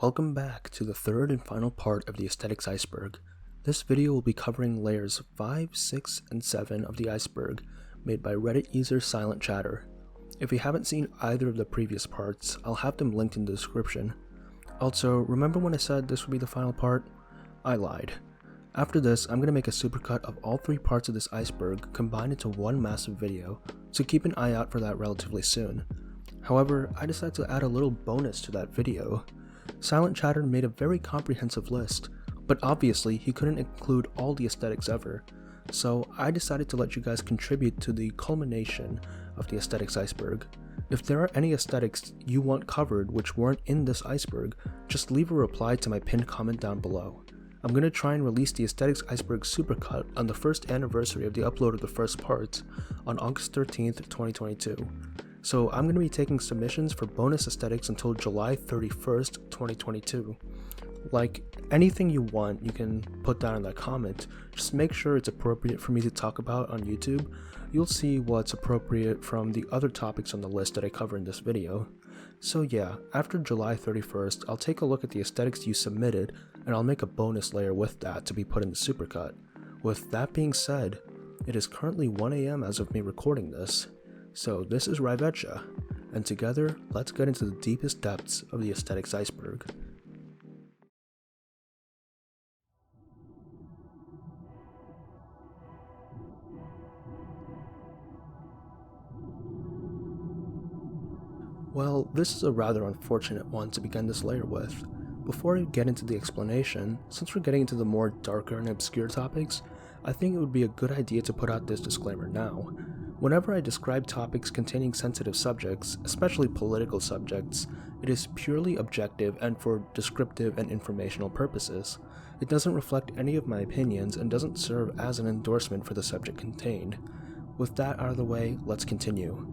Welcome back to the third and final part of the Aesthetics Iceberg. This video will be covering layers 5, 6, and 7 of the iceberg, made by Reddit user Silent Chatter. If you haven't seen either of the previous parts, I'll have them linked in the description. Also, remember when I said this would be the final part? I lied. After this, I'm going to make a supercut of all 3 parts of this iceberg combined into one massive video, so keep an eye out for that relatively soon. However, I decided to add a little bonus to that video. Silent Chatter made a very comprehensive list, but obviously he couldn't include all the aesthetics ever, so I decided to let you guys contribute to the culmination of the Aesthetics Iceberg. If there are any aesthetics you want covered which weren't in this iceberg, just leave a reply to my pinned comment down below. I'm going to try and release the Aesthetics Iceberg Supercut on the first anniversary of the upload of the first part on August 13th, 2022. So I'm going to be taking submissions for bonus aesthetics until July 31st, 2022. Like, anything you want, you can put down in that comment. Just make sure it's appropriate for me to talk about on YouTube. You'll see what's appropriate from the other topics on the list that I cover in this video. So yeah, after July 31st, I'll take a look at the aesthetics you submitted, and I'll make a bonus layer with that to be put in the supercut. With that being said, it is currently 1 AM as of me recording this. So this is 𝒜𝒮𝒯𝐻𝐸𝒯𝐼𝒞, and together, let's get into the deepest depths of the Aesthetics Iceberg. Well, this is a rather unfortunate one to begin this layer with. Before I get into the explanation, since we're getting into the more darker and obscure topics, I think it would be a good idea to put out this disclaimer now. Whenever I describe topics containing sensitive subjects, especially political subjects, it is purely objective and for descriptive and informational purposes. It doesn't reflect any of my opinions and doesn't serve as an endorsement for the subject contained. With that out of the way, let's continue.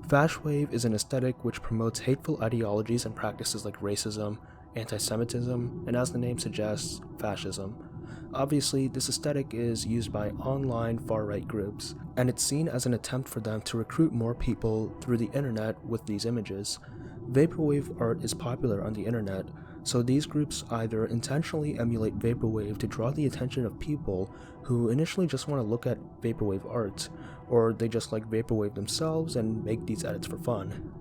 Fashwave is an aesthetic which promotes hateful ideologies and practices like racism, anti-Semitism, and as the name suggests, fascism. Obviously, this aesthetic is used by online far-right groups, and it's seen as an attempt for them to recruit more people through the internet with these images. Vaporwave art is popular on the internet, so these groups either intentionally emulate Vaporwave to draw the attention of people who initially just want to look at Vaporwave art, or they just like Vaporwave themselves and make these edits for fun.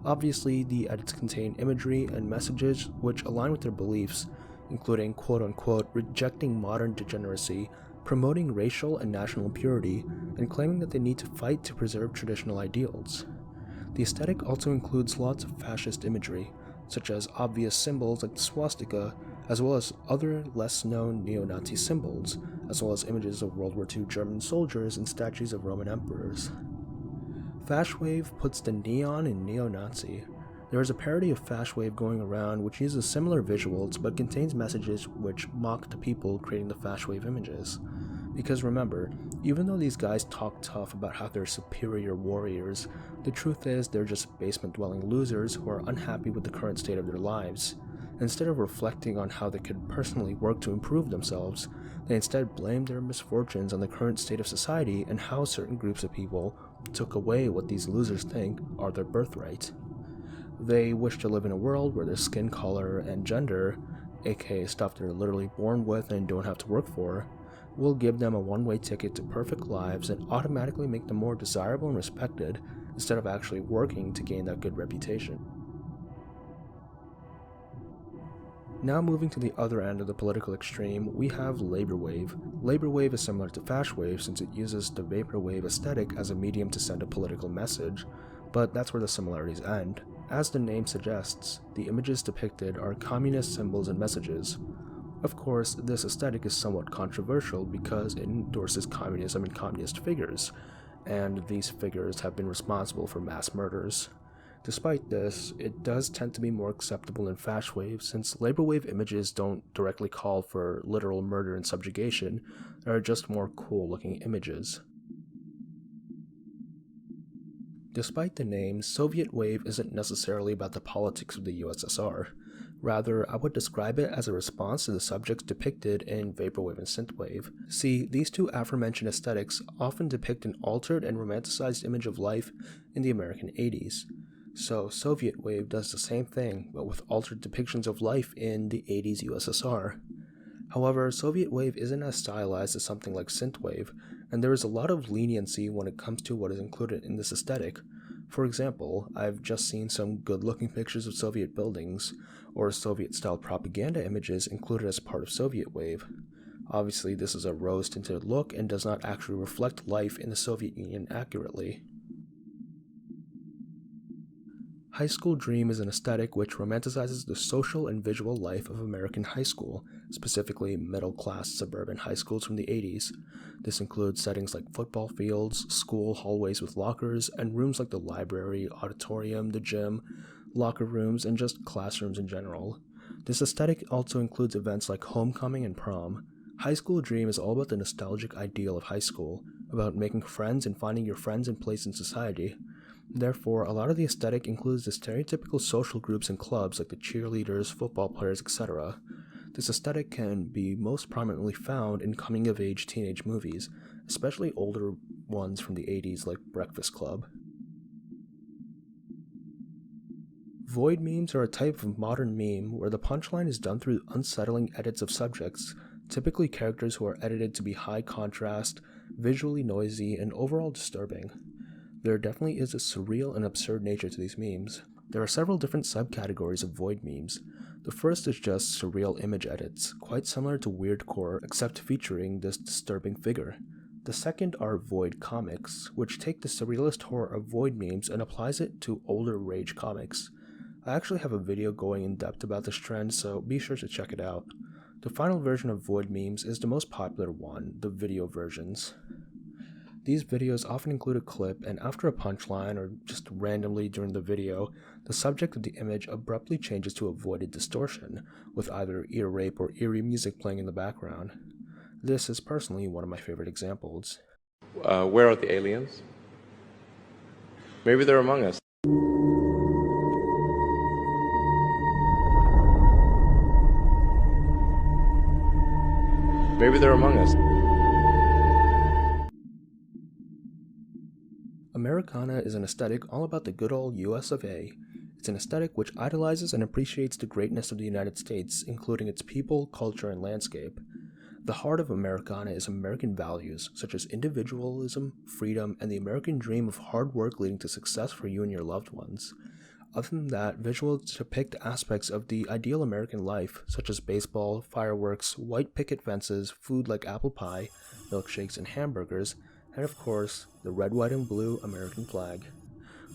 Obviously, the edits contain imagery and messages which align with their beliefs, including quote-unquote rejecting modern degeneracy, promoting racial and national purity, and claiming that they need to fight to preserve traditional ideals. The aesthetic also includes lots of fascist imagery, such as obvious symbols like the swastika, as well as other less-known neo-Nazi symbols, as well as images of World War II German soldiers and statues of Roman emperors. Fashwave puts the neon in neo-Nazi. There is a parody of Fashwave going around which uses similar visuals but contains messages which mock the people creating the Fashwave images. Because remember, even though these guys talk tough about how they're superior warriors, the truth is they're just basement-dwelling losers who are unhappy with the current state of their lives. Instead of reflecting on how they could personally work to improve themselves, they instead blame their misfortunes on the current state of society and how certain groups of people took away what these losers think are their birthright. They wish to live in a world where their skin color and gender, aka stuff they're literally born with and don't have to work for, will give them a one-way ticket to perfect lives and automatically make them more desirable and respected instead of actually working to gain that good reputation. Now moving to the other end of the political extreme, we have Laborwave. Laborwave is similar to Fashwave since it uses the Vaporwave aesthetic as a medium to send a political message, but that's where the similarities end. As the name suggests, the images depicted are communist symbols and messages. Of course, this aesthetic is somewhat controversial because it endorses communism and communist figures, and these figures have been responsible for mass murders. Despite this, it does tend to be more acceptable in Fashwave since Laborwave images don't directly call for literal murder and subjugation, they are just more cool looking images. Despite the name, Sovietwave isn't necessarily about the politics of the USSR. Rather, I would describe it as a response to the subjects depicted in Vaporwave and Synthwave. See, these two aforementioned aesthetics often depict an altered and romanticized image of life in the American 80s. So Sovietwave does the same thing, but with altered depictions of life in the 80s USSR. However, Sovietwave isn't as stylized as something like Synthwave, and there is a lot of leniency when it comes to what is included in this aesthetic. For example, I've just seen some good-looking pictures of Soviet buildings, or Soviet-style propaganda images included as part of Sovietwave. Obviously, this is a rose-tinted look and does not actually reflect life in the Soviet Union accurately. High School Dream is an aesthetic which romanticizes the social and visual life of American high school, specifically middle-class suburban high schools from the 80s. This includes settings like football fields, school hallways with lockers, and rooms like the library, auditorium, the gym, locker rooms, and just classrooms in general. This aesthetic also includes events like homecoming and prom. High School Dream is all about the nostalgic ideal of high school, about making friends and finding your friends and place in society. Therefore, a lot of the aesthetic includes the stereotypical social groups and clubs like the cheerleaders, football players, etc. This aesthetic can be most prominently found in coming-of-age teenage movies, especially older ones from the 80s like Breakfast Club. Void memes are a type of modern meme where the punchline is done through unsettling edits of subjects, typically characters who are edited to be high contrast, visually noisy, and overall disturbing. There definitely is a surreal and absurd nature to these memes. There are several different subcategories of void memes. The first is just surreal image edits, quite similar to Weirdcore except featuring this disturbing figure. The second are void comics, which take the surrealist horror of void memes and applies it to older rage comics. I actually have a video going in depth about this trend, so be sure to check it out. The final version of void memes is the most popular one, the video versions. These videos often include a clip, and after a punchline or just randomly during the video, the subject of the image abruptly changes to a voided distortion, with either ear rape or eerie music playing in the background. This is personally one of my favorite examples. Where are the aliens? Maybe they're among us. Maybe they're among us. Americana is an aesthetic all about the good old US of A. It's an aesthetic which idolizes and appreciates the greatness of the United States, including its people, culture, and landscape. The heart of Americana is American values, such as individualism, freedom, and the American dream of hard work leading to success for you and your loved ones. Other than that, visuals depict aspects of the ideal American life, such as baseball, fireworks, white picket fences, food like apple pie, milkshakes, and hamburgers, and of course, the red, white, and blue American flag.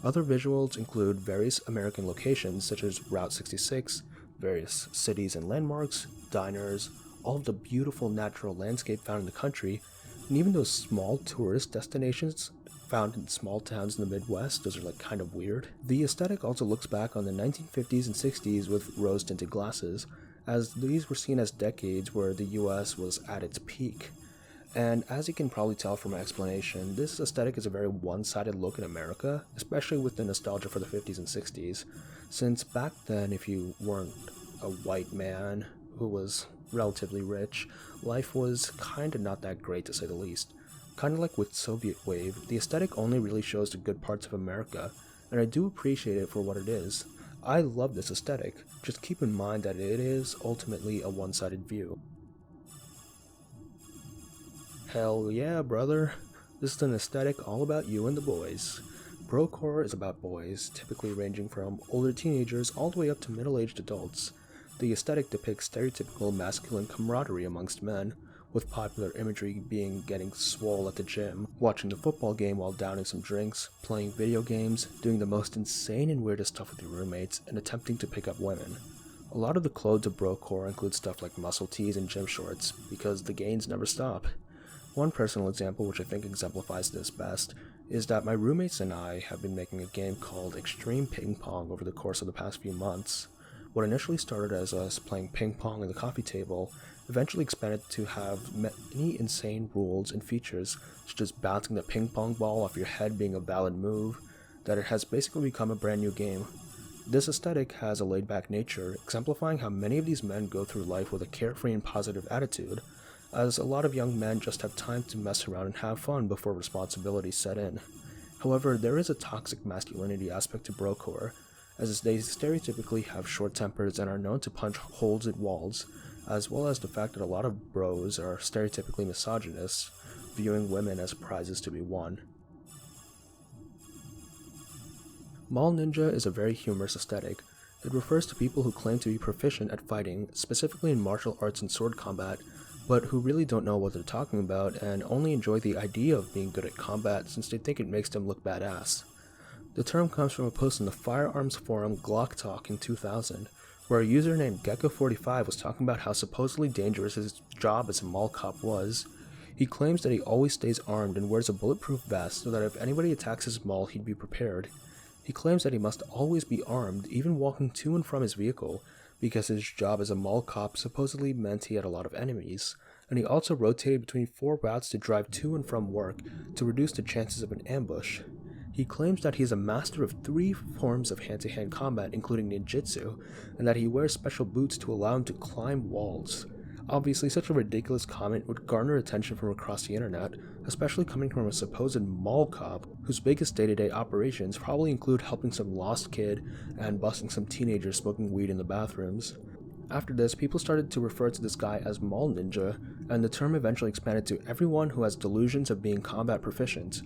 Other visuals include various American locations such as Route 66, various cities and landmarks, diners, all of the beautiful natural landscape found in the country, and even those small tourist destinations found in small towns in the Midwest. Those are like kind of weird. The aesthetic also looks back on the 1950s and 60s with rose-tinted glasses, as these were seen as decades where the US was at its peak. And as you can probably tell from my explanation, this aesthetic is a very one-sided look in America, especially with the nostalgia for the 50s and 60s, since back then if you weren't a white man who was relatively rich, life was kinda not that great to say the least. Kinda like with Sovietwave, the aesthetic only really shows the good parts of America, and I do appreciate it for what it is. I love this aesthetic, just keep in mind that it is ultimately a one-sided view. Hell yeah, brother. This is an aesthetic all about you and the boys. Crowcore is about boys, typically ranging from older teenagers all the way up to middle-aged adults. The aesthetic depicts stereotypical masculine camaraderie amongst men, with popular imagery being getting swole at the gym, watching the football game while downing some drinks, playing video games, doing the most insane and weirdest stuff with your roommates, and attempting to pick up women. A lot of the clothes of Brocore include stuff like muscle tees and gym shorts, because the gains never stop. One personal example which I think exemplifies this best is that my roommates and I have been making a game called Extreme Ping Pong over the course of the past few months. What initially started as us playing ping pong on the coffee table eventually expanded to have many insane rules and features, such as bouncing the ping pong ball off your head being a valid move, that it has basically become a brand new game. This aesthetic has a laid-back nature, exemplifying how many of these men go through life with a carefree and positive attitude, as a lot of young men just have time to mess around and have fun before responsibilities set in. However, there is a toxic masculinity aspect to brocore, as they stereotypically have short tempers and are known to punch holes in walls, as well as the fact that a lot of bros are stereotypically misogynists, viewing women as prizes to be won. Mall Ninja is a very humorous aesthetic. It refers to people who claim to be proficient at fighting, specifically in martial arts and sword combat, but who really don't know what they're talking about and only enjoy the idea of being good at combat since they think it makes them look badass. The term comes from a post in the firearms forum Glock Talk in 2000, where a user named Gecko45 was talking about how supposedly dangerous his job as a mall cop was. He claims that he always stays armed and wears a bulletproof vest so that if anybody attacks his mall, he'd be prepared. He claims that he must always be armed, even walking to and from his vehicle, because his job as a mall cop supposedly meant he had a lot of enemies, and he also rotated between 4 routes to drive to and from work to reduce the chances of an ambush. He claims that he is a master of 3 forms of hand-to-hand combat, including ninjutsu, and that he wears special boots to allow him to climb walls. Obviously, such a ridiculous comment would garner attention from across the internet, especially coming from a supposed mall cop whose biggest day-to-day operations probably include helping some lost kid and busting some teenagers smoking weed in the bathrooms. After this, people started to refer to this guy as Mall Ninja, and the term eventually expanded to everyone who has delusions of being combat proficient.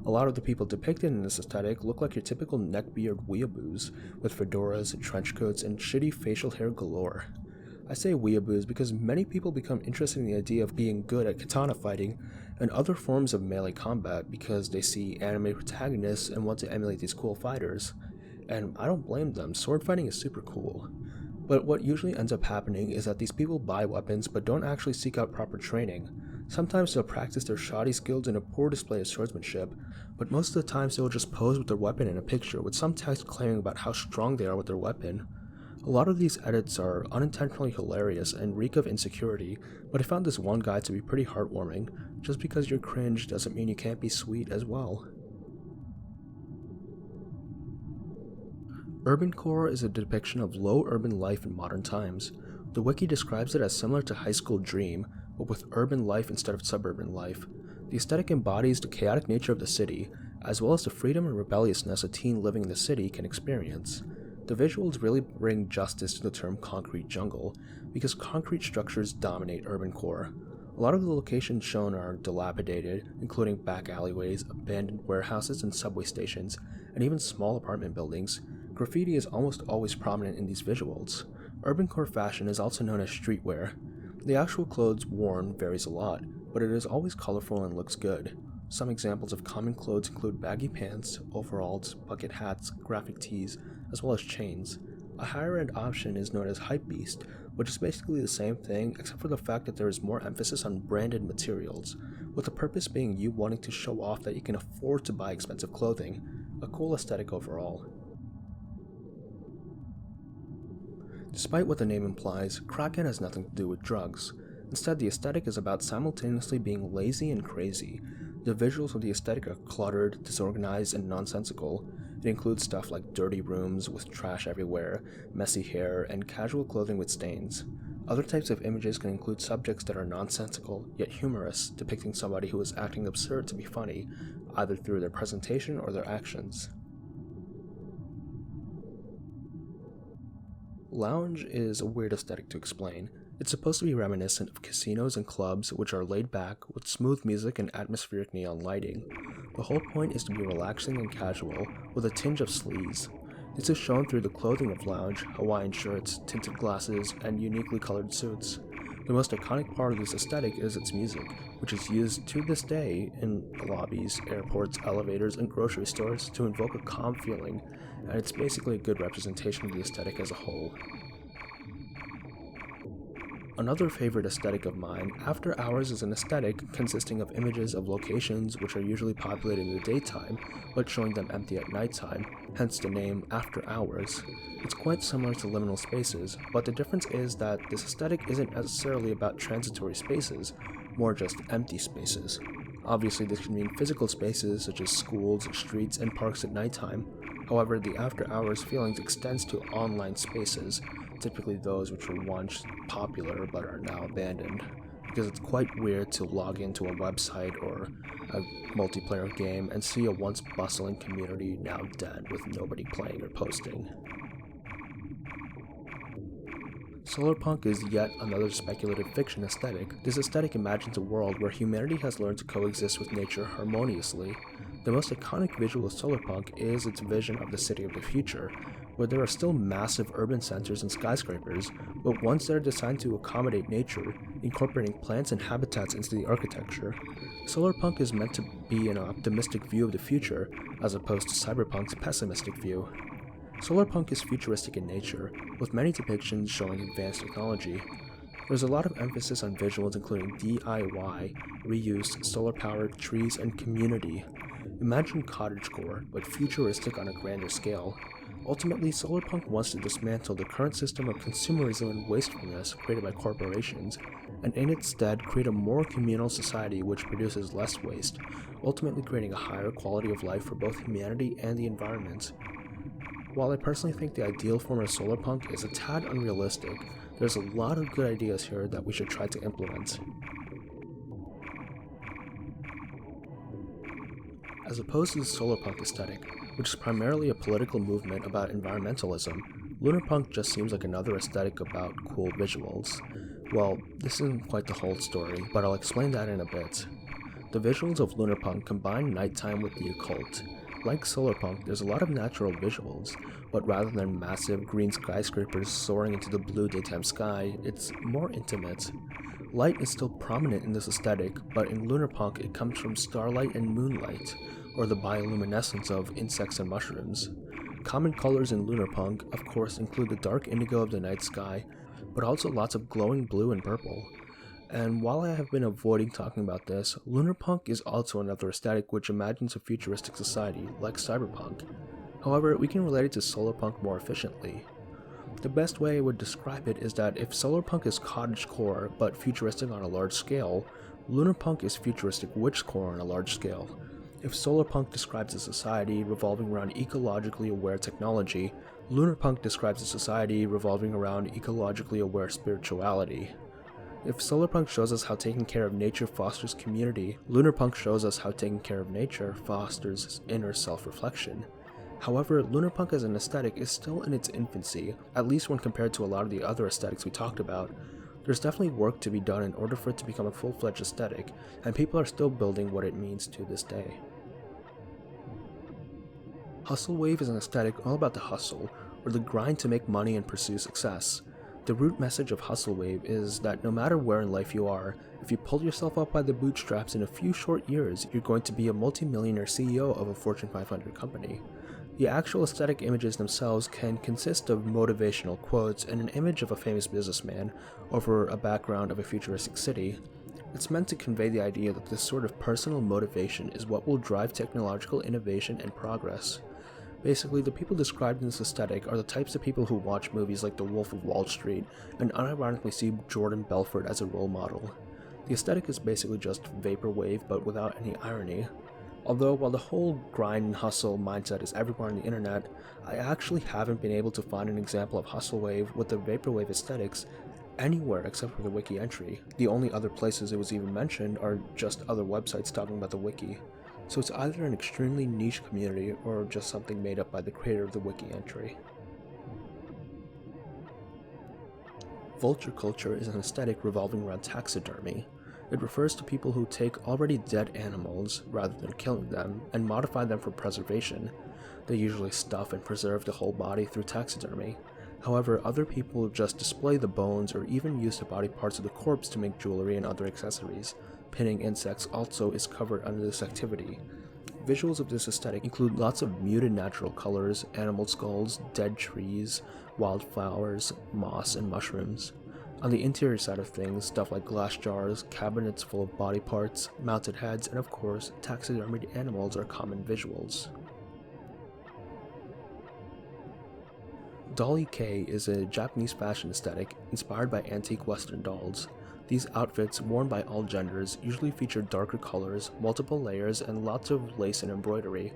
A lot of the people depicted in this aesthetic look like your typical neckbeard weeaboos, with fedoras, trench coats, and shitty facial hair galore. I say weeaboos because many people become interested in the idea of being good at katana fighting and other forms of melee combat because they see anime protagonists and want to emulate these cool fighters. And I don't blame them, sword fighting is super cool. But what usually ends up happening is that these people buy weapons but don't actually seek out proper training. Sometimes they'll practice their shoddy skills in a poor display of swordsmanship, but most of the times they'll just pose with their weapon in a picture with some text claiming about how strong they are with their weapon. A lot of these edits are unintentionally hilarious and reek of insecurity, but I found this one guy to be pretty heartwarming. Just because you're cringe doesn't mean you can't be sweet as well. Urbancore is a depiction of low urban life in modern times. The wiki describes it as similar to High School Dream, but with urban life instead of suburban life. The aesthetic embodies the chaotic nature of the city, as well as the freedom and rebelliousness a teen living in the city can experience. The visuals really bring justice to the term concrete jungle, because concrete structures dominate urbancore. A lot of the locations shown are dilapidated, including back alleyways, abandoned warehouses and subway stations, and even small apartment buildings. Graffiti is almost always prominent in these visuals. Urbancore fashion is also known as streetwear. The actual clothes worn varies a lot, but it is always colorful and looks good. Some examples of common clothes include baggy pants, overalls, bucket hats, graphic tees, as well as chains. A higher end option is known as Hypebeast, which is basically the same thing except for the fact that there is more emphasis on branded materials, with the purpose being you wanting to show off that you can afford to buy expensive clothing. A cool aesthetic overall. Despite what the name implies, Crackhead has nothing to do with drugs. Instead, the aesthetic is about simultaneously being lazy and crazy. The visuals of the aesthetic are cluttered, disorganized, and nonsensical. It includes stuff like dirty rooms with trash everywhere, messy hair, and casual clothing with stains. Other types of images can include subjects that are nonsensical, yet humorous, depicting somebody who is acting absurd to be funny, either through their presentation or their actions. Lounge is a weird aesthetic to explain. It's supposed to be reminiscent of casinos and clubs, which are laid back, with smooth music and atmospheric neon lighting. The whole point is to be relaxing and casual, with a tinge of sleaze. This is shown through the clothing of lounge, Hawaiian shirts, tinted glasses, and uniquely colored suits. The most iconic part of this aesthetic is its music, which is used to this day in lobbies, airports, elevators, and grocery stores to invoke a calm feeling, and it's basically a good representation of the aesthetic as a whole. Another favorite aesthetic of mine, After Hours, is an aesthetic consisting of images of locations which are usually populated in the daytime, but showing them empty at nighttime, hence the name After Hours. It's quite similar to liminal spaces, but the difference is that this aesthetic isn't necessarily about transitory spaces, more just empty spaces. Obviously, this can mean physical spaces such as schools, streets, and parks at nighttime. However, the After Hours feelings extends to online spaces, typically those which were once popular but are now abandoned. because it's quite weird to log into a website or a multiplayer game and see a once bustling community now dead with nobody playing or posting. Solarpunk is yet another speculative fiction aesthetic. This aesthetic imagines a world where humanity has learned to coexist with nature harmoniously. The most iconic visual of Solarpunk is its vision of the city of the future, where there are still massive urban centers and skyscrapers, but ones that are designed to accommodate nature, incorporating plants and habitats into the architecture. Solarpunk is meant to be an optimistic view of the future, as opposed to Cyberpunk's pessimistic view. Solarpunk is futuristic in nature, with many depictions showing advanced technology. There's a lot of emphasis on visuals including DIY, reuse, solar-powered trees, and community. Imagine cottagecore, but futuristic on a grander scale. Ultimately, Solarpunk wants to dismantle the current system of consumerism and wastefulness created by corporations, and in its stead create a more communal society which produces less waste, ultimately creating a higher quality of life for both humanity and the environment. While I personally think the ideal form of Solarpunk is a tad unrealistic, there's a lot of good ideas here that we should try to implement. As opposed to the Solarpunk aesthetic, which is primarily a political movement about environmentalism, Lunarpunk just seems like another aesthetic about cool visuals. Well, this isn't quite the whole story, but I'll explain that in a bit. The visuals of Lunarpunk combine nighttime with the occult. Like Solarpunk, there's a lot of natural visuals, but rather than massive green skyscrapers soaring into the blue daytime sky, it's more intimate. Light is still prominent in this aesthetic, but in Lunarpunk it comes from starlight and moonlight, or the bioluminescence of insects and mushrooms. Common colors in Lunarpunk, of course, include the dark indigo of the night sky, but also lots of glowing blue and purple. And while I have been avoiding talking about this, Lunarpunk is also another aesthetic which imagines a futuristic society, like Cyberpunk. However, we can relate it to Solarpunk more efficiently. The best way I would describe it is that if Solarpunk is cottagecore but futuristic on a large scale, Lunarpunk is futuristic witchcore on a large scale. If Solarpunk describes a society revolving around ecologically aware technology, Lunarpunk describes a society revolving around ecologically aware spirituality. If Solarpunk shows us how taking care of nature fosters community, Lunarpunk shows us how taking care of nature fosters inner self-reflection. However, Lunarpunk as an aesthetic is still in its infancy, at least when compared to a lot of the other aesthetics we talked about. There's definitely work to be done in order for it to become a full-fledged aesthetic, and people are still building what it means to this day. Hustlewave is an aesthetic all about the hustle, or the grind to make money and pursue success. The root message of Hustlewave is that no matter where in life you are, if you pull yourself up by the bootstraps in a few short years, you're going to be a multi-millionaire CEO of a Fortune 500 company. The actual aesthetic images themselves can consist of motivational quotes and an image of a famous businessman over a background of a futuristic city. It's meant to convey the idea that this sort of personal motivation is what will drive technological innovation and progress. Basically, the people described in this aesthetic are the types of people who watch movies like The Wolf of Wall Street and unironically see Jordan Belfort as a role model. The aesthetic is basically just vaporwave but without any irony. Although while the whole grind and hustle mindset is everywhere on the internet, I actually haven't been able to find an example of Hustlewave with the vaporwave aesthetics anywhere except for the wiki entry. The only other places it was even mentioned are just other websites talking about the wiki. So it's either an extremely niche community or just something made up by the creator of the wiki entry. Vulture culture is an aesthetic revolving around taxidermy. It refers to people who take already dead animals, rather than killing them, and modify them for preservation. They usually stuff and preserve the whole body through taxidermy. However, other people just display the bones or even use the body parts of the corpse to make jewelry and other accessories. Pinning insects also is covered under this activity. Visuals of this aesthetic include lots of muted natural colors, animal skulls, dead trees, wildflowers, moss, and mushrooms. On the interior side of things, stuff like glass jars, cabinets full of body parts, mounted heads, and of course, taxidermied animals are common visuals. Dolly Kei is a Japanese fashion aesthetic inspired by antique Western dolls. These outfits, worn by all genders, usually feature darker colors, multiple layers, and lots of lace and embroidery.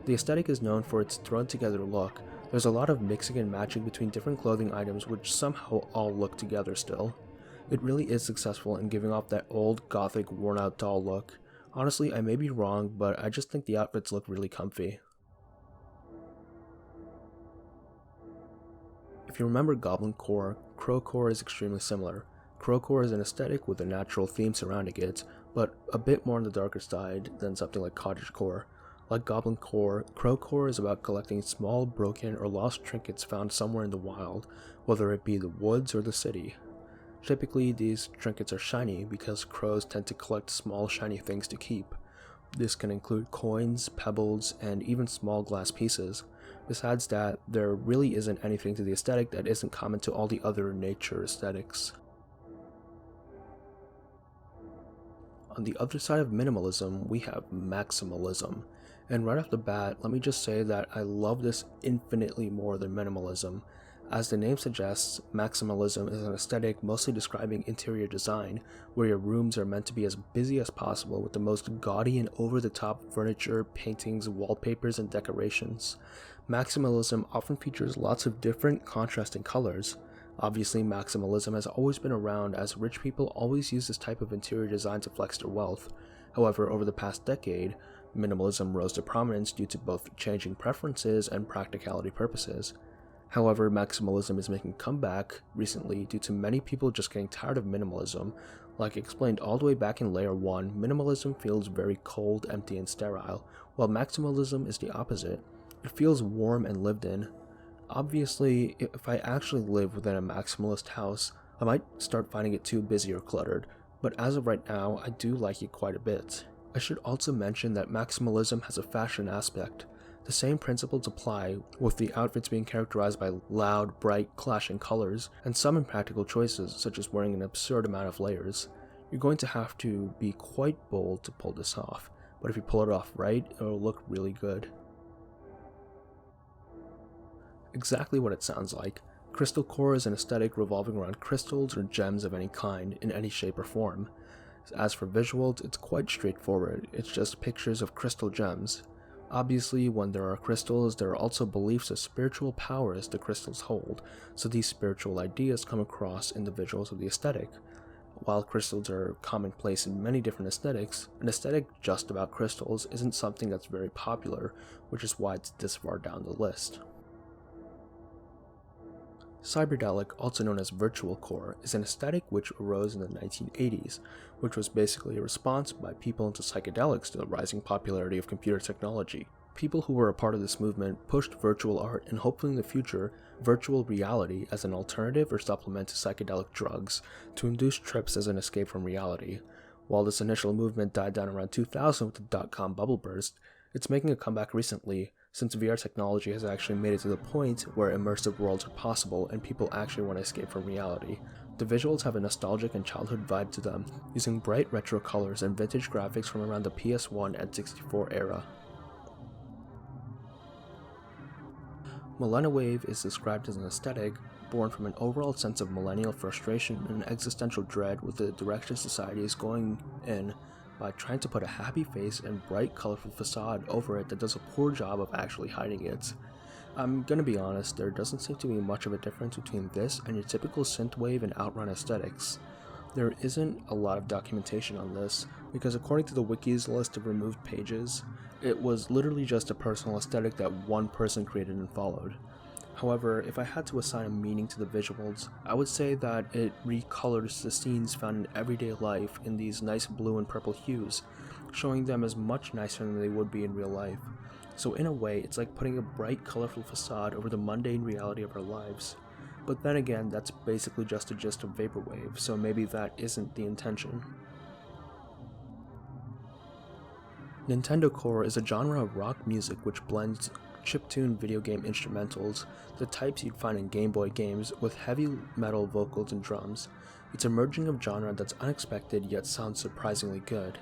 The aesthetic is known for its thrown-together look. There's a lot of mixing and matching between different clothing items which somehow all look together still. It really is successful in giving off that old gothic worn out doll look. Honestly, I may be wrong, but I just think the outfits look really comfy. If you remember Goblincore, Crowcore is extremely similar. Crowcore is an aesthetic with a natural theme surrounding it, but a bit more on the darker side than something like Cottagecore. Like Goblincore, Crowcore is about collecting small, broken, or lost trinkets found somewhere in the wild, whether it be the woods or the city. Typically, these trinkets are shiny because crows tend to collect small shiny things to keep. This can include coins, pebbles, and even small glass pieces. Besides that, there really isn't anything to the aesthetic that isn't common to all the other nature aesthetics. On the other side of minimalism, we have maximalism. And right off the bat, let me just say that I love this infinitely more than minimalism. As the name suggests, maximalism is an aesthetic mostly describing interior design, where your rooms are meant to be as busy as possible with the most gaudy and over-the-top furniture, paintings, wallpapers, and decorations. Maximalism often features lots of different, contrasting colors. Obviously, maximalism has always been around as rich people always use this type of interior design to flex their wealth. However, over the past decade, minimalism rose to prominence due to both changing preferences and practicality purposes. However, maximalism is making a comeback recently due to many people just getting tired of minimalism. Like explained all the way back in Layer 1, minimalism feels very cold, empty, and sterile, while maximalism is the opposite. It feels warm and lived in. Obviously, if I actually live within a maximalist house, I might start finding it too busy or cluttered, but as of right now, I do like it quite a bit. I should also mention that maximalism has a fashion aspect. The same principles apply, with the outfits being characterized by loud, bright, clashing colors, and some impractical choices, such as wearing an absurd amount of layers. You're going to have to be quite bold to pull this off, but if you pull it off right, it'll look really good. Exactly what it sounds like. Crystalcore is an aesthetic revolving around crystals or gems of any kind, in any shape or form. As for visuals, it's quite straightforward, it's just pictures of crystal gems. Obviously, when there are crystals, there are also beliefs of spiritual powers the crystals hold, so these spiritual ideas come across in the visuals of the aesthetic. While crystals are commonplace in many different aesthetics, an aesthetic just about crystals isn't something that's very popular, which is why it's this far down the list. Cyberdelic, also known as Virtual Core, is an aesthetic which arose in the 1980s, which was basically a response by people into psychedelics to the rising popularity of computer technology. People who were a part of this movement pushed virtual art and hopefully in the future, virtual reality as an alternative or supplement to psychedelic drugs to induce trips as an escape from reality. While this initial movement died down around 2000 with the dot-com bubble burst, it's making a comeback recently, since VR technology has actually made it to the point where immersive worlds are possible and people actually want to escape from reality. The visuals have a nostalgic and childhood vibe to them, using bright retro colors and vintage graphics from around the PS1 and 64 era. Milleniwave is described as an aesthetic born from an overall sense of millennial frustration and existential dread with the direction society is going in by trying to put a happy face and bright, colorful facade over it that does a poor job of actually hiding it. I'm gonna be honest, there doesn't seem to be much of a difference between this and your typical synthwave and outrun aesthetics. There isn't a lot of documentation on this, because according to the wiki's list of removed pages, it was literally just a personal aesthetic that one person created and followed. However, if I had to assign a meaning to the visuals, I would say that it recolors the scenes found in everyday life in these nice blue and purple hues, showing them as much nicer than they would be in real life. So in a way, it's like putting a bright, colorful facade over the mundane reality of our lives. But then again, that's basically just a gist of Vaporwave, so maybe that isn't the intention. Nintendocore is a genre of rock music which blends chiptune video game instrumentals, the types you'd find in Game Boy games, with heavy metal vocals and drums. It's a merging of genre that's unexpected yet sounds surprisingly good.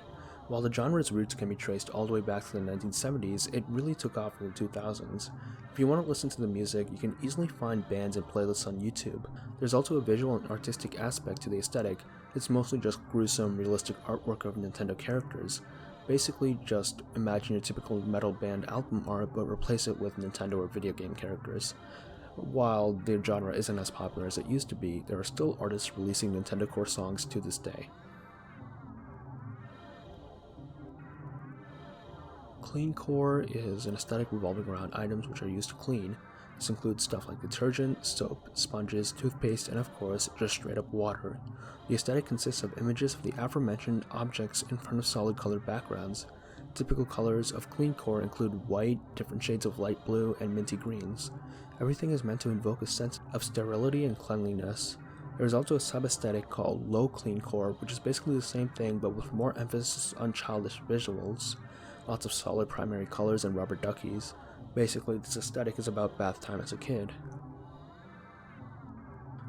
While the genre's roots can be traced all the way back to the 1970s, it really took off in the 2000s. If you want to listen to the music, you can easily find bands and playlists on YouTube. There's also a visual and artistic aspect to the aesthetic. It's mostly just gruesome, realistic artwork of Nintendo characters. Basically, just imagine your typical metal band album art, but replace it with Nintendo or video game characters. While the genre isn't as popular as it used to be, there are still artists releasing Nintendocore songs to this day. Cleancore is an aesthetic revolving around items which are used to clean. This includes stuff like detergent, soap, sponges, toothpaste, and of course, just straight up water. The aesthetic consists of images of the aforementioned objects in front of solid colored backgrounds. Typical colors of Cleancore include white, different shades of light blue, and minty greens. Everything is meant to invoke a sense of sterility and cleanliness. There is also a sub-aesthetic called Low Cleancore, which is basically the same thing but with more emphasis on childish visuals. Lots of solid primary colors and rubber duckies. Basically, this aesthetic is about bath time as a kid.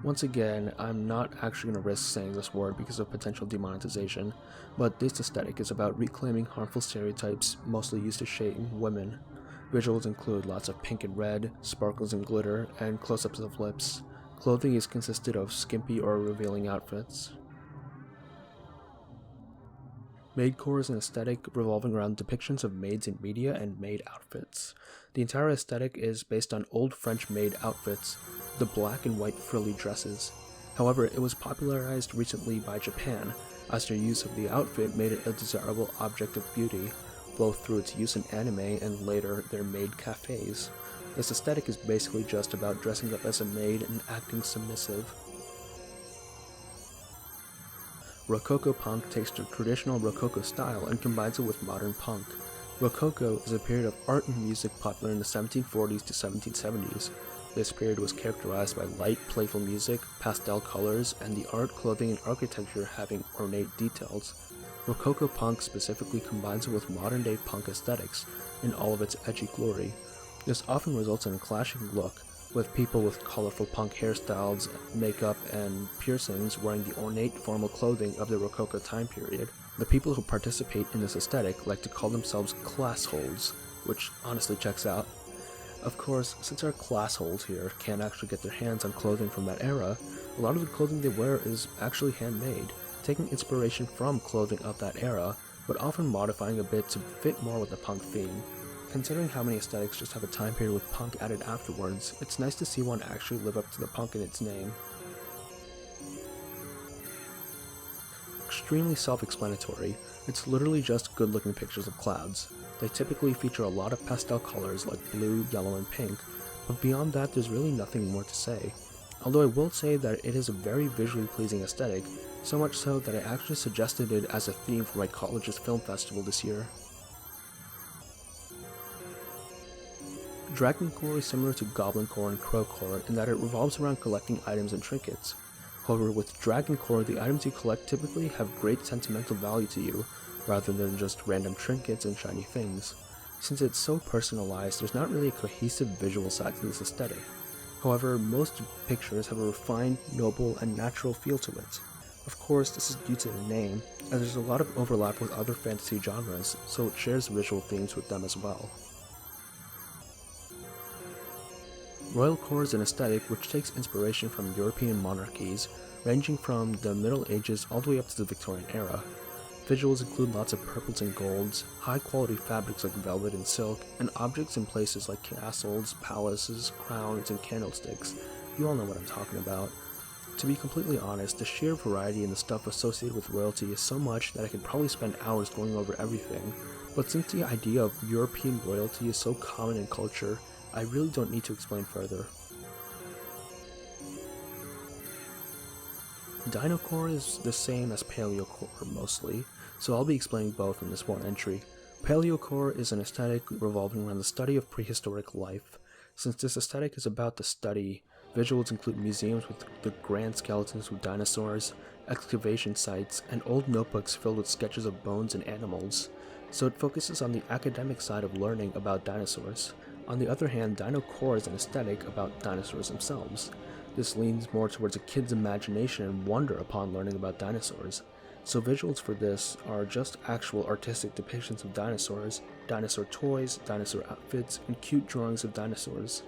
Once again, I'm not actually going to risk saying this word because of potential demonetization, but this aesthetic is about reclaiming harmful stereotypes mostly used to shame women. Visuals include lots of pink and red, sparkles and glitter, and close-ups of lips. Clothing is consisted of skimpy or revealing outfits. Maidcore is an aesthetic revolving around depictions of maids in media and maid outfits. The entire aesthetic is based on old French maid outfits, the black and white frilly dresses. However, it was popularized recently by Japan, as their use of the outfit made it a desirable object of beauty, both through its use in anime and later their maid cafes. This aesthetic is basically just about dressing up as a maid and acting submissive. Rococopunk takes the traditional Rococo style and combines it with modern punk. Rococo is a period of art and music popular in the 1740s to 1770s. This period was characterized by light, playful music, pastel colors, and the art, clothing, and architecture having ornate details. Rococopunk specifically combines it with modern-day punk aesthetics in all of its edgy glory. This often results in a clashing look, with people with colorful punk hairstyles, makeup, and piercings wearing the ornate formal clothing of the Rococo time period. The people who participate in this aesthetic like to call themselves classholes, which honestly checks out. Of course, since our classholes here can't actually get their hands on clothing from that era, a lot of the clothing they wear is actually handmade, taking inspiration from clothing of that era, but often modifying a bit to fit more with the punk theme. Considering how many aesthetics just have a time period with punk added afterwards, it's nice to see one actually live up to the punk in its name. Extremely self-explanatory, it's literally just good-looking pictures of clouds. They typically feature a lot of pastel colors like blue, yellow, and pink, but beyond that there's really nothing more to say. Although I will say that it is a very visually pleasing aesthetic, so much so that I actually suggested it as a theme for my college's film festival this year. Dragoncore is similar to Goblincore and Crowcore in that it revolves around collecting items and trinkets. However, with Dragoncore, the items you collect typically have great sentimental value to you, rather than just random trinkets and shiny things. Since it's so personalized, there's not really a cohesive visual side to this aesthetic. However, most pictures have a refined, noble, and natural feel to it. Of course, this is due to the name, as there's a lot of overlap with other fantasy genres, so it shares visual themes with them as well. Royalcore is an aesthetic which takes inspiration from European monarchies, ranging from the Middle Ages all the way up to the Victorian era. Visuals include lots of purples and golds, high-quality fabrics like velvet and silk, and objects in places like castles, palaces, crowns, and candlesticks. You all know what I'm talking about. To be completely honest, the sheer variety in the stuff associated with royalty is so much that I could probably spend hours going over everything, but since the idea of European royalty is so common in culture, I really don't need to explain further. Dinocore is the same as Paleocore mostly, so I'll be explaining both in this one entry. Paleocore is an aesthetic revolving around the study of prehistoric life. Since this aesthetic is about the study, visuals include museums with the grand skeletons of dinosaurs, excavation sites, and old notebooks filled with sketches of bones and animals, so it focuses on the academic side of learning about dinosaurs. On the other hand, Dinocore is an aesthetic about dinosaurs themselves. This leans more towards a kid's imagination and wonder upon learning about dinosaurs. So visuals for this are just actual artistic depictions of dinosaurs, dinosaur toys, dinosaur outfits, and cute drawings of dinosaurs.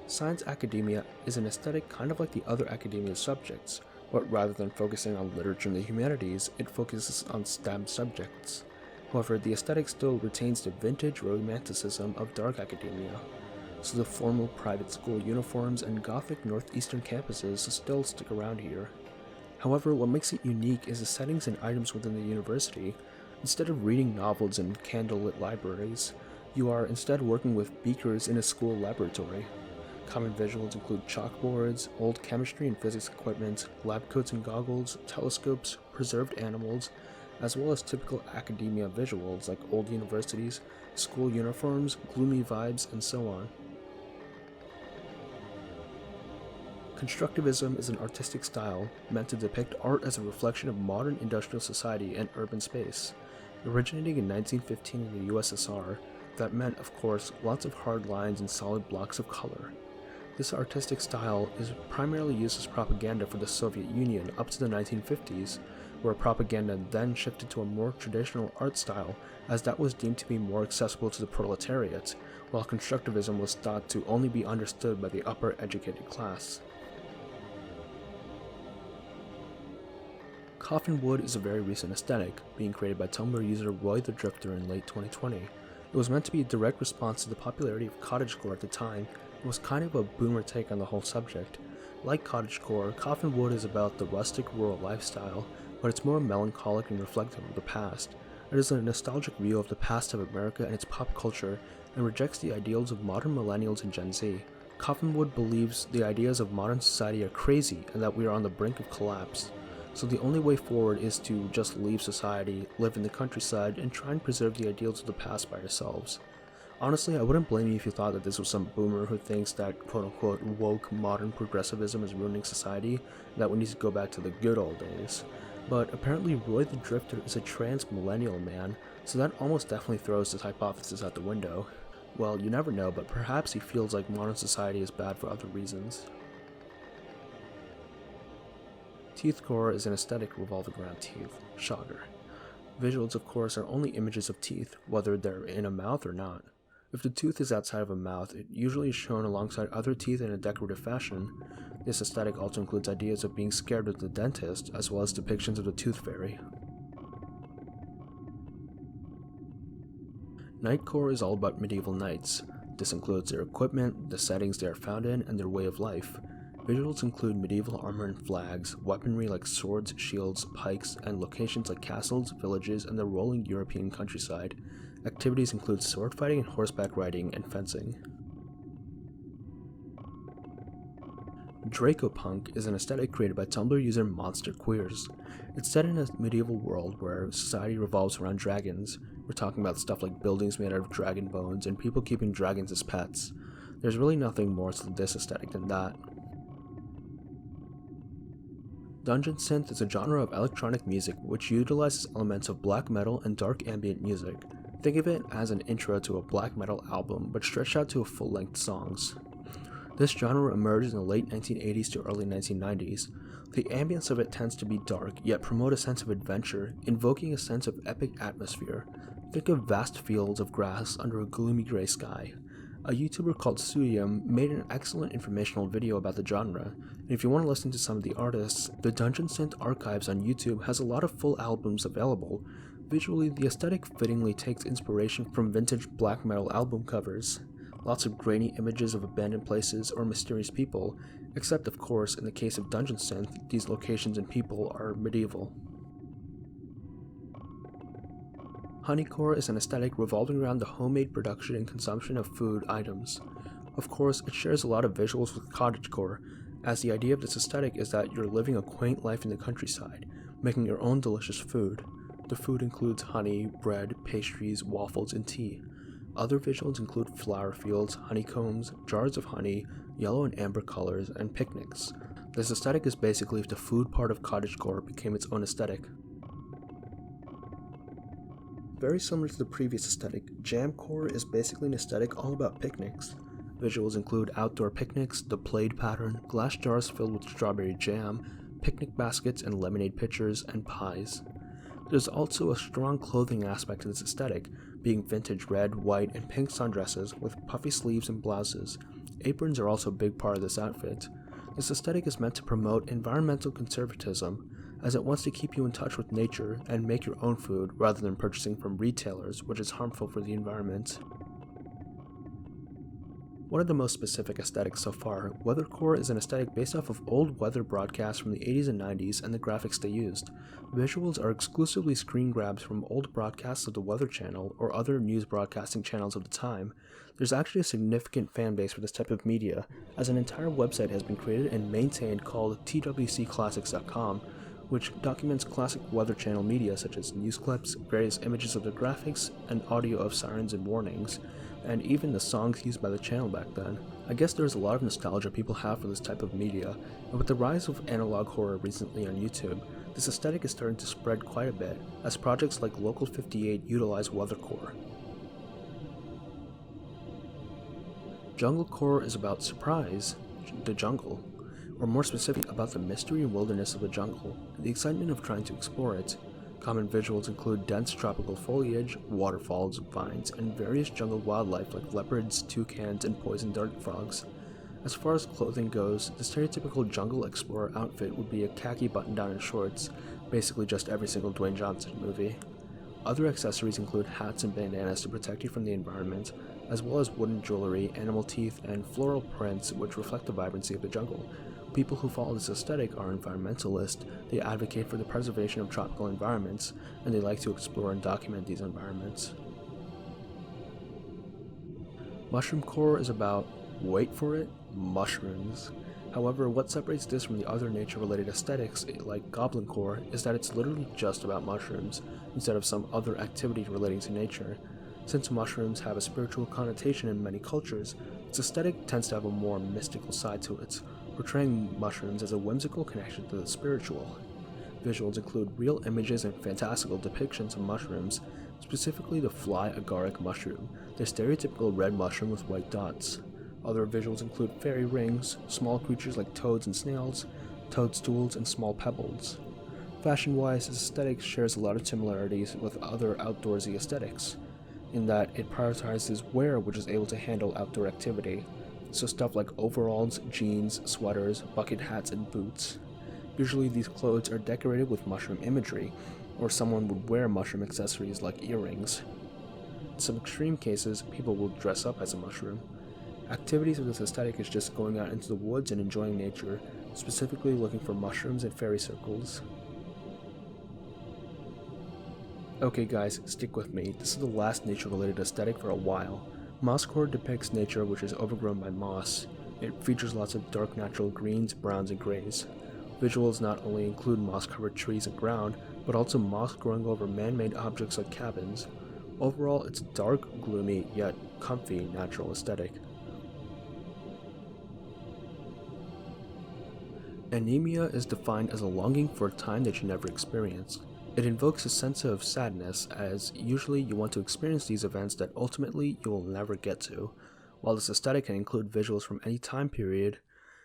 Science academia is an aesthetic kind of like the other academia subjects, but rather than focusing on literature and the humanities, it focuses on STEM subjects. However, the aesthetic still retains the vintage romanticism of dark academia, so the formal private school uniforms and gothic northeastern campuses still stick around here. However, what makes it unique is the settings and items within the university. Instead of reading novels in candlelit libraries, you are instead working with beakers in a school laboratory. Common visuals include chalkboards, old chemistry and physics equipment, lab coats and goggles, telescopes, preserved animals, as well as typical academia visuals like old universities, school uniforms, gloomy vibes, and so on. Constructivism is an artistic style meant to depict art as a reflection of modern industrial society and urban space. Originating in 1915 in the USSR, that meant, of course, lots of hard lines and solid blocks of color. This artistic style is primarily used as propaganda for the Soviet Union up to the 1950s, where propaganda then shifted to a more traditional art style, as that was deemed to be more accessible to the proletariat, while constructivism was thought to only be understood by the upper educated class. Coffinwood is a very recent aesthetic, being created by Tumblr user Roy the Drifter in late 2020. It was meant to be a direct response to the popularity of cottagecore at the time. It was kind of a boomer take on the whole subject. Like cottagecore, Coffinwood is about the rustic rural lifestyle, but it's more melancholic and reflective of the past. It is a nostalgic view of the past of America and its pop culture, and rejects the ideals of modern millennials and Gen Z. Coffinwood believes the ideas of modern society are crazy and that we are on the brink of collapse. So the only way forward is to just leave society, live in the countryside, and try and preserve the ideals of the past by ourselves. Honestly, I wouldn't blame you if you thought that this was some boomer who thinks that quote-unquote woke modern progressivism is ruining society, that we need to go back to the good old days. But apparently Roy the Drifter is a trans millennial man, so that almost definitely throws this hypothesis out the window. Well, you never know, but perhaps he feels like modern society is bad for other reasons. Teethcore is an aesthetic revolving around teeth. Shocker. Visuals, of course, are only images of teeth, whether they're in a mouth or not. If the tooth is outside of a mouth, it usually is shown alongside other teeth in a decorative fashion. This aesthetic also includes ideas of being scared of the dentist, as well as depictions of the tooth fairy. Maidcore is all about medieval knights. This includes their equipment, the settings they are found in, and their way of life. Visuals include medieval armor and flags, weaponry like swords, shields, pikes, and locations like castles, villages, and the rolling European countryside. Activities include sword fighting and horseback riding and fencing. Rococopunk is an aesthetic created by Tumblr user Monster Queers. It's set in a medieval world where society revolves around dragons. We're talking about stuff like buildings made out of dragon bones and people keeping dragons as pets. There's really nothing more to this aesthetic than that. Dungeon synth is a genre of electronic music which utilizes elements of black metal and dark ambient music. Think of it as an intro to a black metal album, but stretched out to full-length songs. This genre emerged in the late 1980s to early 1990s. The ambience of it tends to be dark, yet promote a sense of adventure, invoking a sense of epic atmosphere. Think of vast fields of grass under a gloomy gray sky. A YouTuber called Suyam made an excellent informational video about the genre, and if you want to listen to some of the artists, the Dungeon Synth Archives on YouTube has a lot of full albums available. Visually, the aesthetic fittingly takes inspiration from vintage black metal album covers. Lots of grainy images of abandoned places or mysterious people, except of course in the case of Dungeon Synth, these locations and people are medieval. Honeycore is an aesthetic revolving around the homemade production and consumption of food items. Of course, it shares a lot of visuals with cottagecore, as the idea of this aesthetic is that you're living a quaint life in the countryside, making your own delicious food. The food includes honey, bread, pastries, waffles, and tea. Other visuals include flower fields, honeycombs, jars of honey, yellow and amber colors, and picnics. This aesthetic is basically if the food part of cottagecore became its own aesthetic. Very similar to the previous aesthetic, Jamcore is basically an aesthetic all about picnics. Visuals include outdoor picnics, the plaid pattern, glass jars filled with strawberry jam, picnic baskets and lemonade pitchers, and pies. There's also a strong clothing aspect to this aesthetic, being vintage red, white, and pink sundresses with puffy sleeves and blouses. Aprons are also a big part of this outfit. This aesthetic is meant to promote environmental conservatism, as it wants to keep you in touch with nature and make your own food rather than purchasing from retailers, which is harmful for the environment. One of the most specific aesthetics so far, Weathercore is an aesthetic based off of old weather broadcasts from the 80s and 90s and the graphics they used. Visuals are exclusively screen grabs from old broadcasts of the Weather Channel or other news broadcasting channels of the time. There's actually a significant fan base for this type of media, as an entire website has been created and maintained called twcclassics.com, which documents classic Weather Channel media such as news clips, various images of the graphics, and audio of sirens and warnings, and even the songs used by the channel back then. I guess there's a lot of nostalgia people have for this type of media, and with the rise of analog horror recently on YouTube, this aesthetic is starting to spread quite a bit, as projects like Local 58 utilize Weathercore. Junglecore is about surprise, the jungle, or more specific about the mystery and wilderness of the jungle, and the excitement of trying to explore it. Common visuals include dense tropical foliage, waterfalls, vines, and various jungle wildlife like leopards, toucans, and poison dart frogs. As far as clothing goes, the stereotypical jungle explorer outfit would be a khaki button-down and shorts, basically just every single Dwayne Johnson movie. Other accessories include hats and bandanas to protect you from the environment, as well as wooden jewelry, animal teeth, and floral prints which reflect the vibrancy of the jungle. People who follow this aesthetic are environmentalists, they advocate for the preservation of tropical environments, and they like to explore and document these environments. Mushroomcore is about, wait for it, mushrooms. However, what separates this from the other nature-related aesthetics like Goblincore is that it's literally just about mushrooms, instead of some other activity relating to nature. Since mushrooms have a spiritual connotation in many cultures, its aesthetic tends to have a more mystical side to it, portraying mushrooms as a whimsical connection to the spiritual. Visuals include real images and fantastical depictions of mushrooms, specifically the fly agaric mushroom, the stereotypical red mushroom with white dots. Other visuals include fairy rings, small creatures like toads and snails, toadstools, and small pebbles. Fashion-wise, this aesthetic shares a lot of similarities with other outdoorsy aesthetics, in that it prioritizes wear which is able to handle outdoor activity, so stuff like overalls, jeans, sweaters, bucket hats, and boots. Usually these clothes are decorated with mushroom imagery, or someone would wear mushroom accessories like earrings. In some extreme cases, people will dress up as a mushroom. Activities of this aesthetic is just going out into the woods and enjoying nature, specifically looking for mushrooms and fairy circles. Okay guys, stick with me, this is the last nature-related aesthetic for a while. Mosscore depicts nature which is overgrown by moss. It features lots of dark natural greens, browns, and grays. Visuals not only include moss-covered trees and ground, but also moss growing over man-made objects like cabins. Overall, it's a dark, gloomy, yet comfy natural aesthetic. Anemia is defined as a longing for a time that you never experienced. It invokes a sense of sadness, as usually you want to experience these events that ultimately you will never get to. While this aesthetic can include visuals from any time period,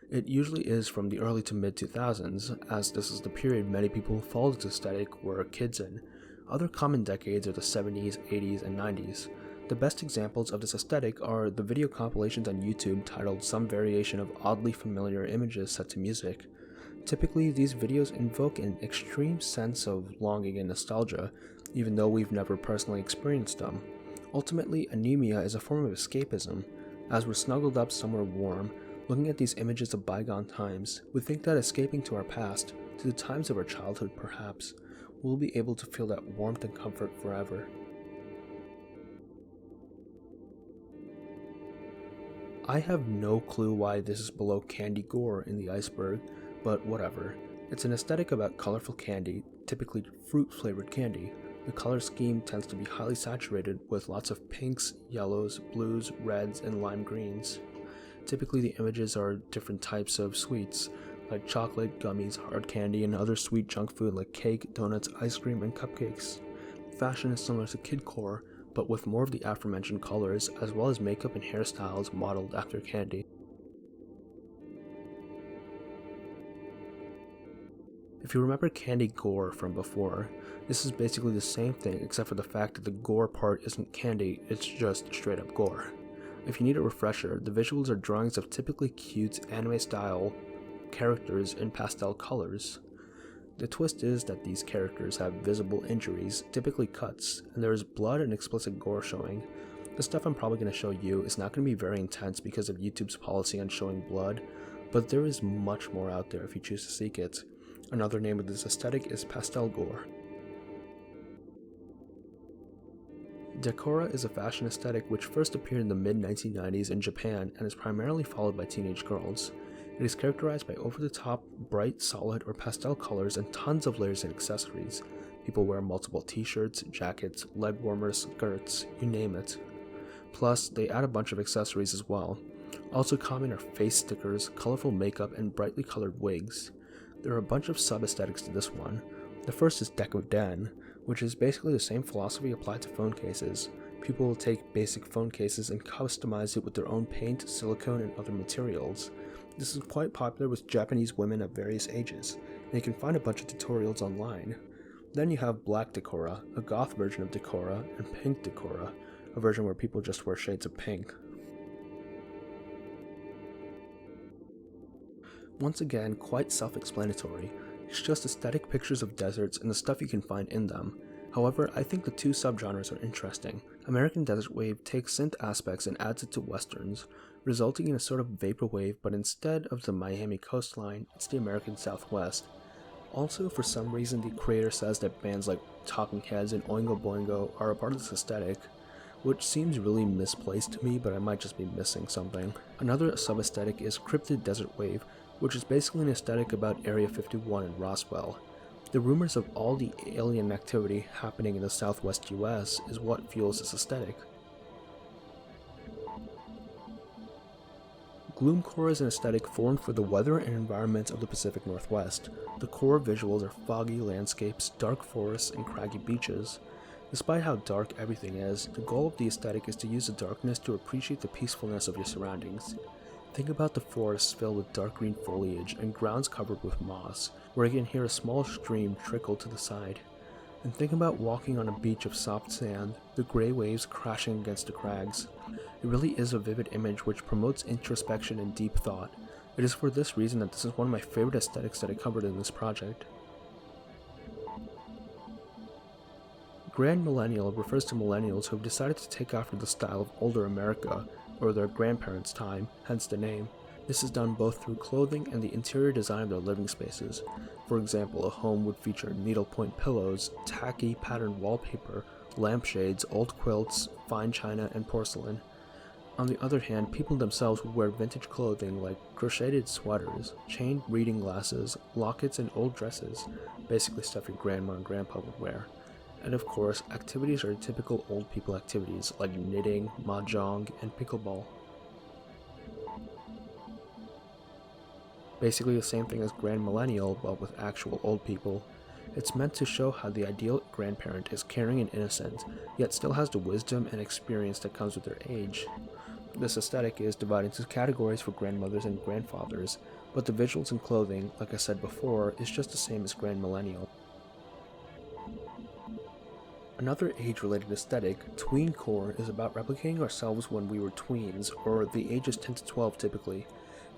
it usually is from the early to mid-2000s, as this is the period many people who follow this aesthetic were kids in. Other common decades are the 70s, 80s, and 90s. The best examples of this aesthetic are the video compilations on YouTube titled Some Variation of Oddly Familiar Images Set to Music. Typically, these videos invoke an extreme sense of longing and nostalgia, even though we've never personally experienced them. Ultimately, anemia is a form of escapism. As we're snuggled up somewhere warm, looking at these images of bygone times, we think that escaping to our past, to the times of our childhood perhaps, we'll be able to feel that warmth and comfort forever. I have no clue why this is below Candy Gore in the iceberg, but whatever. It's an aesthetic about colorful candy, typically fruit-flavored candy. The color scheme tends to be highly saturated with lots of pinks, yellows, blues, reds, and lime greens. Typically the images are different types of sweets, like chocolate, gummies, hard candy, and other sweet junk food like cake, donuts, ice cream, and cupcakes. Fashion is similar to kidcore, but with more of the aforementioned colors, as well as makeup and hairstyles modeled after candy. If you remember Candy Gore from before, this is basically the same thing except for the fact that the gore part isn't candy, it's just straight up gore. If you need a refresher, the visuals are drawings of typically cute anime style characters in pastel colors. The twist is that these characters have visible injuries, typically cuts, and there is blood and explicit gore showing. The stuff I'm probably going to show you is not going to be very intense because of YouTube's policy on showing blood, but there is much more out there if you choose to seek it. Another name of this aesthetic is pastel gore. Decora is a fashion aesthetic which first appeared in the mid-1990s in Japan and is primarily followed by teenage girls. It is characterized by over-the-top, bright, solid, or pastel colors and tons of layers and accessories. People wear multiple t-shirts, jackets, leg warmers, skirts, you name it. Plus, they add a bunch of accessories as well. Also common are face stickers, colorful makeup, and brightly colored wigs. There are a bunch of sub-aesthetics to this one. The first is Deco Den, which is basically the same philosophy applied to phone cases. People will take basic phone cases and customize it with their own paint, silicone, and other materials. This is quite popular with Japanese women of various ages, and you can find a bunch of tutorials online. Then you have Black Decora, a goth version of Decora, and Pink Decora, a version where people just wear shades of pink. Once again, quite self-explanatory. It's just aesthetic pictures of deserts and the stuff you can find in them. However, I think the two subgenres are interesting. American Desert Wave takes synth aspects and adds it to westerns, resulting in a sort of vaporwave, but instead of the Miami coastline, it's the American Southwest. Also, for some reason, the creator says that bands like Talking Heads and Oingo Boingo are a part of this aesthetic, which seems really misplaced to me, but I might just be missing something. Another sub-aesthetic is Cryptid Desert Wave, which is basically an aesthetic about Area 51 in Roswell. The rumors of all the alien activity happening in the southwest US is what fuels this aesthetic. Gloomcore is an aesthetic formed for the weather and environment of the Pacific Northwest. The core visuals are foggy landscapes, dark forests, and craggy beaches. Despite how dark everything is, the goal of the aesthetic is to use the darkness to appreciate the peacefulness of your surroundings. Think about the forests filled with dark green foliage and grounds covered with moss, where you can hear a small stream trickle to the side. And think about walking on a beach of soft sand, the gray waves crashing against the crags. It really is a vivid image which promotes introspection and deep thought. It is for this reason that this is one of my favorite aesthetics that I covered in this project. Grand Millennial refers to millennials who have decided to take after the style of older America, or their grandparents' time, hence the name. This is done both through clothing and the interior design of their living spaces. For example, a home would feature needlepoint pillows, tacky patterned wallpaper, lampshades, old quilts, fine china, and porcelain. On the other hand, people themselves would wear vintage clothing like crocheted sweaters, chained reading glasses, lockets, and old dresses, basically stuff your grandma and grandpa would wear. And of course, activities are typical old people activities like knitting, mahjong, and pickleball. Basically the same thing as Grand Millennial, but with actual old people. It's meant to show how the ideal grandparent is caring and innocent, yet still has the wisdom and experience that comes with their age. This aesthetic is divided into categories for grandmothers and grandfathers, but the visuals and clothing, like I said before, is just the same as Grand Millennial. Another age-related aesthetic, Tweencore, is about replicating ourselves when we were tweens, or the ages 10 to 12 typically.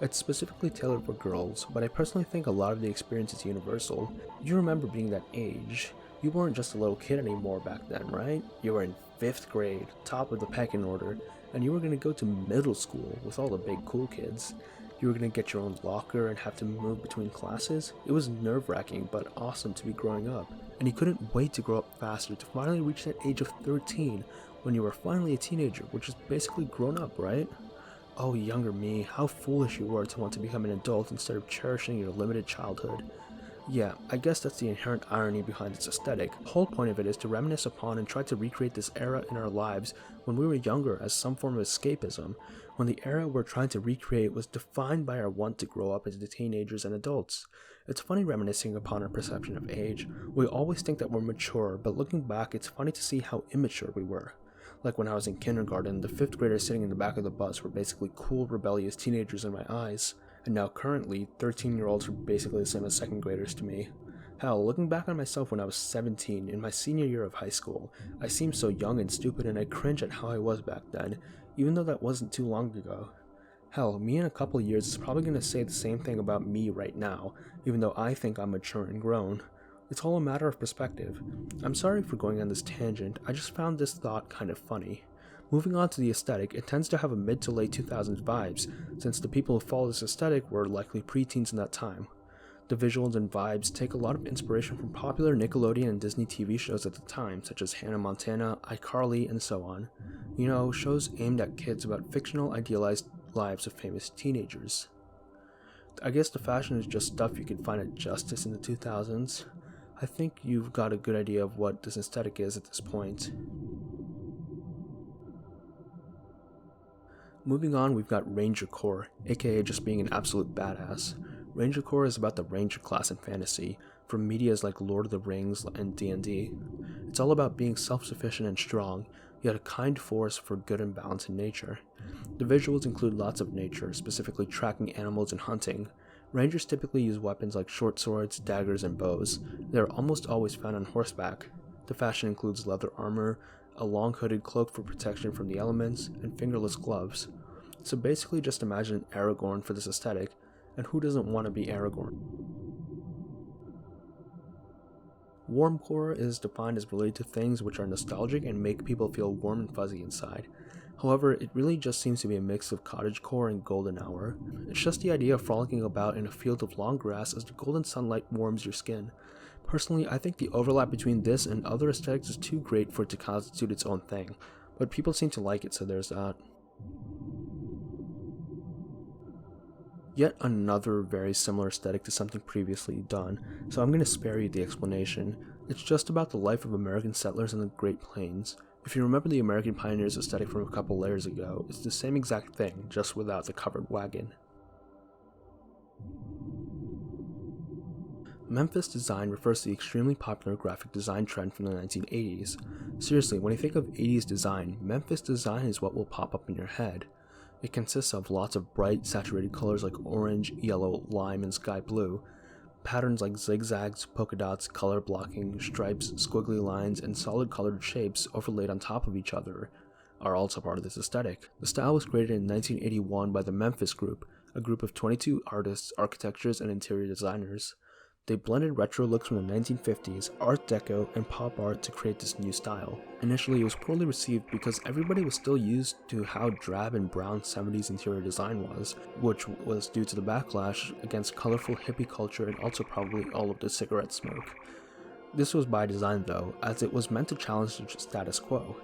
It's specifically tailored for girls, but I personally think a lot of the experience is universal. You remember being that age. You weren't just a little kid anymore back then, right? You were in 5th grade, top of the pecking order, and you were going to go to middle school with all the big cool kids. You were going to get your own locker and have to move between classes. It was nerve-wracking, but awesome to be growing up. And you couldn't wait to grow up faster, to finally reach that age of 13, when you were finally a teenager, which is basically grown up, right? Oh, younger me, how foolish you were to want to become an adult instead of cherishing your limited childhood. Yeah, I guess that's the inherent irony behind its aesthetic. The whole point of it is to reminisce upon and try to recreate this era in our lives when we were younger as some form of escapism, when the era we're trying to recreate was defined by our want to grow up into teenagers and adults. It's funny reminiscing upon our perception of age. We always think that we're mature, but looking back, it's funny to see how immature we were. Like when I was in kindergarten, the 5th graders sitting in the back of the bus were basically cool, rebellious teenagers in my eyes. And now currently, 13-year-olds are basically the same as 2nd graders to me. Hell, looking back on myself when I was 17, in my senior year of high school, I seem so young and stupid and I cringe at how I was back then, even though that wasn't too long ago. Hell, me in a couple years is probably going to say the same thing about me right now, even though I think I'm mature and grown. It's all a matter of perspective. I'm sorry for going on this tangent, I just found this thought kind of funny. Moving on to the aesthetic, it tends to have a mid to late 2000s vibes, since the people who follow this aesthetic were likely preteens in that time. The visuals and vibes take a lot of inspiration from popular Nickelodeon and Disney TV shows at the time, such as Hannah Montana, iCarly, and so on. You know, shows aimed at kids about fictional, idealized lives of famous teenagers. I guess the fashion is just stuff you could find at Justice in the 2000s. I think you've got a good idea of what this aesthetic is at this point. Moving on, we've got Rangercore, aka just being an absolute badass. Rangercore is about the Ranger class in fantasy, from medias like Lord of the Rings and D&D. It's all about being self-sufficient and strong, yet a kind force for good and balance in nature. The visuals include lots of nature, specifically tracking animals and hunting. Rangers typically use weapons like short swords, daggers, and bows. They are almost always found on horseback. The fashion includes leather armor, a long hooded cloak for protection from the elements, and fingerless gloves. So basically just imagine Aragorn for this aesthetic, and who doesn't want to be Aragorn? Warmcore is defined as related to things which are nostalgic and make people feel warm and fuzzy inside. However, it really just seems to be a mix of cottagecore and golden hour. It's just the idea of frolicking about in a field of long grass as the golden sunlight warms your skin. Personally, I think the overlap between this and other aesthetics is too great for it to constitute its own thing, but people seem to like it, so there's that. Yet another very similar aesthetic to something previously done, so I'm going to spare you the explanation. It's just about the life of American settlers in the Great Plains. If you remember the American pioneers aesthetic from a couple layers ago, it's the same exact thing, just without the covered wagon. Memphis Design refers to the extremely popular graphic design trend from the 1980s. Seriously, when you think of 80s design, Memphis Design is what will pop up in your head. It consists of lots of bright, saturated colors like orange, yellow, lime, and sky blue. Patterns like zigzags, polka dots, color blocking, stripes, squiggly lines, and solid colored shapes overlaid on top of each other are also part of this aesthetic. The style was created in 1981 by the Memphis Group, a group of 22 artists, architects, and interior designers. They blended retro looks from the 1950s, Art Deco, and pop art to create this new style. Initially, it was poorly received because everybody was still used to how drab and brown 70s interior design was, which was due to the backlash against colorful hippie culture and also probably all of the cigarette smoke. This was by design though, as it was meant to challenge the status quo.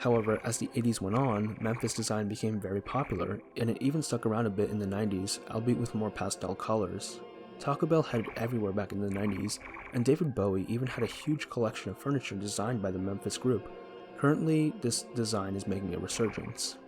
However, as the 80s went on, Memphis Design became very popular, and it even stuck around a bit in the 90s, albeit with more pastel colors. Taco Bell had it everywhere back in the 90s, and David Bowie even had a huge collection of furniture designed by the Memphis Group. Currently, this design is making a resurgence.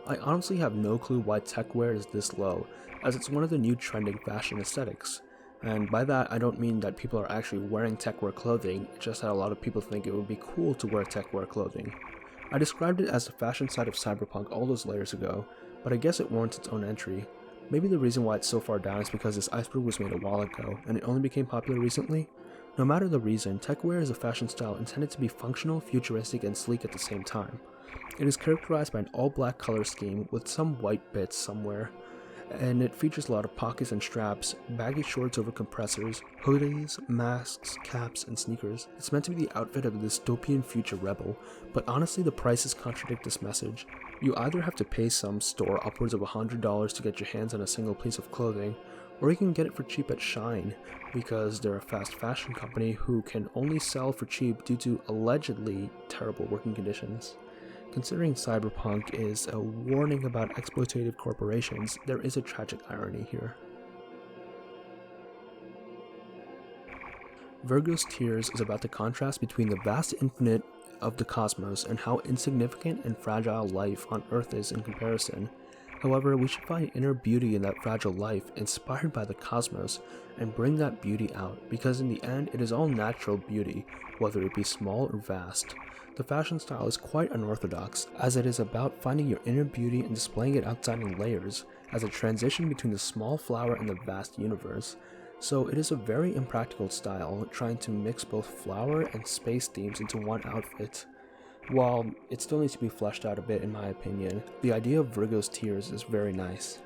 I honestly have no clue why techwear is this low, as it's one of the new trending fashion aesthetics. And by that, I don't mean that people are actually wearing techwear clothing, it's just that a lot of people think it would be cool to wear techwear clothing. I described it as the fashion side of cyberpunk all those layers ago, but I guess it warrants its own entry. Maybe the reason why it's so far down is because this iceberg was made a while ago, and it only became popular recently? No matter the reason, techwear is a fashion style intended to be functional, futuristic, and sleek at the same time. It is characterized by an all-black color scheme with some white bits somewhere, and it features a lot of pockets and straps, baggy shorts over compressors, hoodies, masks, caps, and sneakers. It's meant to be the outfit of a dystopian future rebel, but honestly the prices contradict this message. You either have to pay some store upwards of $100 to get your hands on a single piece of clothing, or you can get it for cheap at Shine, because they're a fast fashion company who can only sell for cheap due to allegedly terrible working conditions. Considering cyberpunk is a warning about exploitative corporations, there is a tragic irony here. Virgo's Tears is about the contrast between the vast infinite of the cosmos and how insignificant and fragile life on Earth is in comparison. However, we should find inner beauty in that fragile life inspired by the cosmos and bring that beauty out, because in the end it is all natural beauty, whether it be small or vast. The fashion style is quite unorthodox, as it is about finding your inner beauty and displaying it outside in layers, as a transition between the small flower and the vast universe. So it is a very impractical style, trying to mix both flower and space themes into one outfit. While it still needs to be fleshed out a bit in my opinion, the idea of Virgo's tears is very nice.